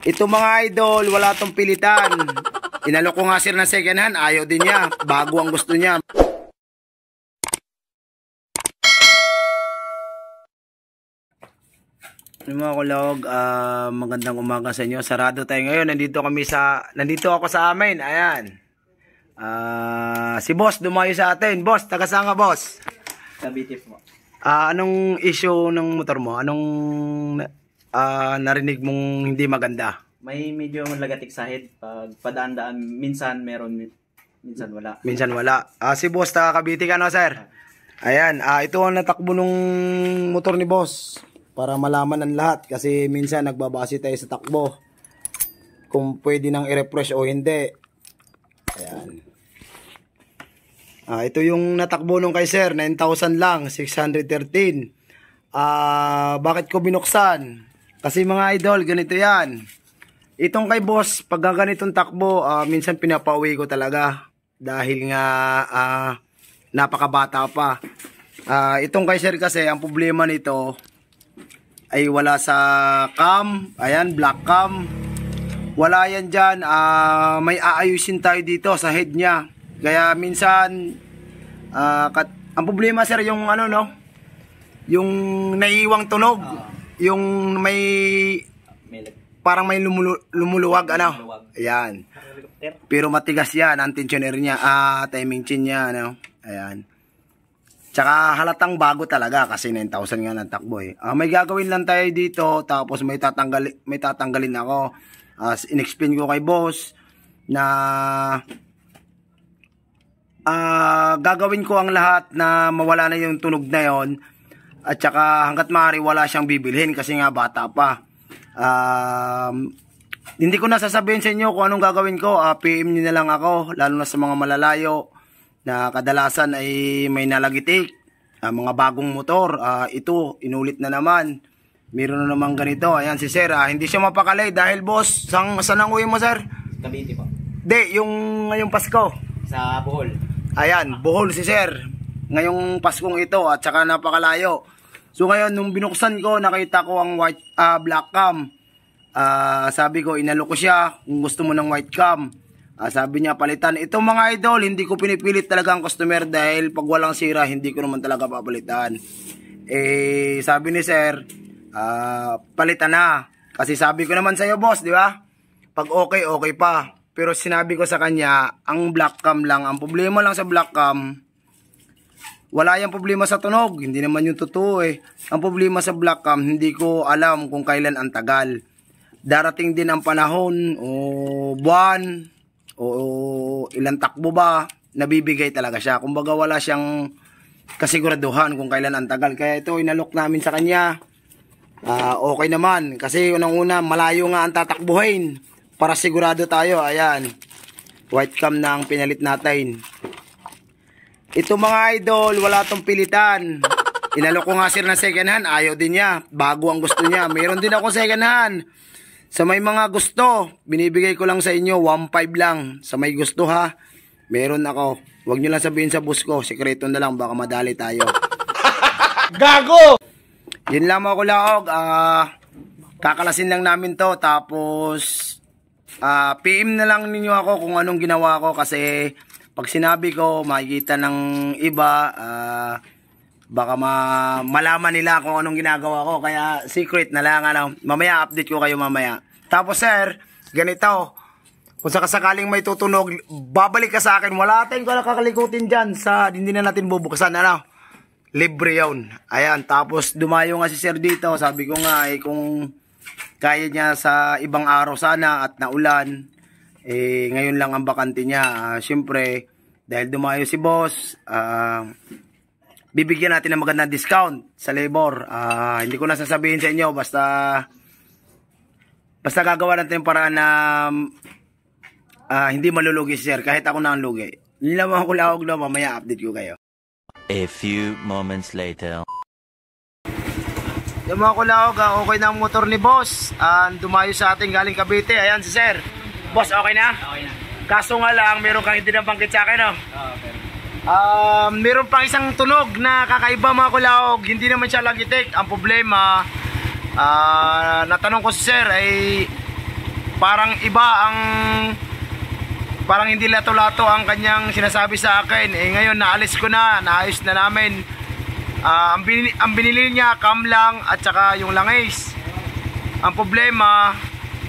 Ito mga idol, wala tong pilitan. Inalok ko nga sir ng second hand, ayaw din niya. Bago ang gusto niya. Mga kulog, magandang umaga sa inyo. Sarado tayo ngayon. Nandito ako sa amin. Ayan. Si boss dumayo sa atin. Boss, taga saan ka boss? Cavite po. Anong issue ng motor mo? Anong narinig mong hindi maganda? May medyo lagatik sa head. Pag padaan-daan, minsan meron, minsan wala. Minsan wala. Si boss, taga Cavite ka no sir? Ayan, ito ang natakbo nung motor ni boss. Para malaman ng lahat. Kasi minsan nagbabase tayo sa takbo. Kung pwede nang i-refresh o hindi. Ayan. Ito yung natakbo nung kay sir. 9,000 lang. 613. Bakit ko binuksan? Kasi mga idol, ganito yan. Itong kay boss, pag ganitong takbo, minsan pinapauwi ko talaga. Dahil nga napakabata pa. Itong kay sir kasi, ang problema nito ay wala sa cam. Ayan, black cam. Wala yan dyan. May aayusin tayo dito sa head niya. Kaya minsan ang problema sir yung ano no, yung naiiwang tunog, yung may parang may lumuluwag ano. Ayan. Pero matigas yan ang tensioner niya, timing chain niya ano. Ayan. Tsaka halatang bago talaga kasi 9,000 nga ng takbo eh. May gagawin lang tayo dito tapos may tatanggalin ako. In-explain ko kay boss na gagawin ko ang lahat na mawala na yung tunog na yon. At tsaka hanggat maaari wala siyang bibilhin kasi nga bata pa. Hindi ko na sasabihin sa inyo kung anong gagawin ko. PM nyo na lang ako, lalo na sa mga malalayo na kadalasan ay may nalagitik, mga bagong motor. Ito, inulit na naman. Meron na naman ganito. Ayan si sir, hindi siya mapakali dahil boss, saan ang uwi mo sir? Cavite po. Di, yung ngayong Pasko. Sa Bohol. Ayan, Bohol si sir. Ngayong Paskong ito at saka napakalayo. So ngayon, nung binuksan ko, nakita ko ang black cam. Sabi ko, inalo ko siya kung gusto mo ng white cam. Sabi niya palitan. Itong mga idol, hindi ko pinipilit talaga ang customer dahil pag walang sira, hindi ko naman talaga papalitan. Sabi ni sir, palitan na. Kasi sabi ko naman sa'yo boss, di ba? Pag okay, okay pa. Pero sinabi ko sa kanya, ang black cam lang. Ang problema lang sa black cam, wala yung problema sa tunog. Hindi naman yung totoo eh. Ang problema sa black cam, hindi ko alam kung kailan ang tagal. Darating din ang panahon o buwan o ilang takbo ba, nabibigay talaga siya. Kumbaga wala siyang kasiguraduhan kung kailan ang tagal. Kaya ito inalok namin sa kanya. Okay naman kasi unang-una malayo nga ang tatakbuhin para sigurado tayo. Ayan, white cam na ang pinalit natin. Ito mga idol, wala tong pilitan. Inalok ko nga sir ng second hand, ayaw din niya. Bago ang gusto niya. Meron din ako second hand. Sa may mga gusto, binibigay ko lang sa inyo, 1.5 lang. Sa may gusto ha, meron ako. Huwag nyo lang sabihin sa boss ko, sekreto na lang, baka madali tayo. Gago! Yun lang mga kulaog, kakalasin lang namin to, tapos PM na lang ninyo ako kung anong ginawa ko. Kasi pag sinabi ko, makikita ng iba, baka malaman nila kung anong ginagawa ko. Kaya secret na lang ano. Mamaya update ko kayo mamaya. Tapos sir, ganito, kung sakasakaling may tutunog, babalik ka sa akin. Wala tayong kakalikutin dyan sa hindi na natin bubuksan ano. Libre yun. Ayan, tapos dumayo nga si sir dito. Sabi ko nga kung kaya niya sa ibang araw sana at naulan, ngayon lang ang bakante niya. Siyempre dahil dumayo si boss, bibigyan natin ng magandang discount sa labor. Hindi ko na sasabihin sa inyo, basta gagawa natin yung paraan na hindi malulugi si sir, kahit ako na ang lugi. Yun lang mga kulawag na, mamaya update ko kayo. A few moments later. Yung mga kulawag, okay na ang motor ni boss. Dumayo sa ating galing Cavite. Ayan si sir. Boss, okay na? Okay na. Kaso nga lang, meron kang hindi na banggit sa akin no? Okay. Meron pang isang tunog na kakaiba mga kulaog. Hindi naman siya lagitik. Ang problema, natanong ko si sir ay parang iba ang parang hindi lato-lato ang kanyang sinasabi sa akin. Ngayon naalis ko na, naayos na namin. Ang binili niya cam lang at saka yung langis. Ang problema,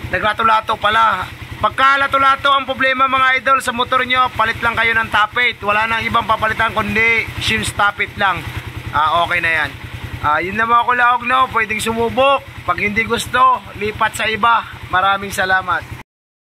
naglato-lato pala. Pagka lato-lato ang problema mga idol sa motor nyo, palit lang kayo ng tappet. Wala nang ibang papalitan kundi shims tappet lang. Okay na yan. Yun na mga kulaog, no? Pwedeng sumubok. Pag hindi gusto, lipat sa iba. Maraming salamat.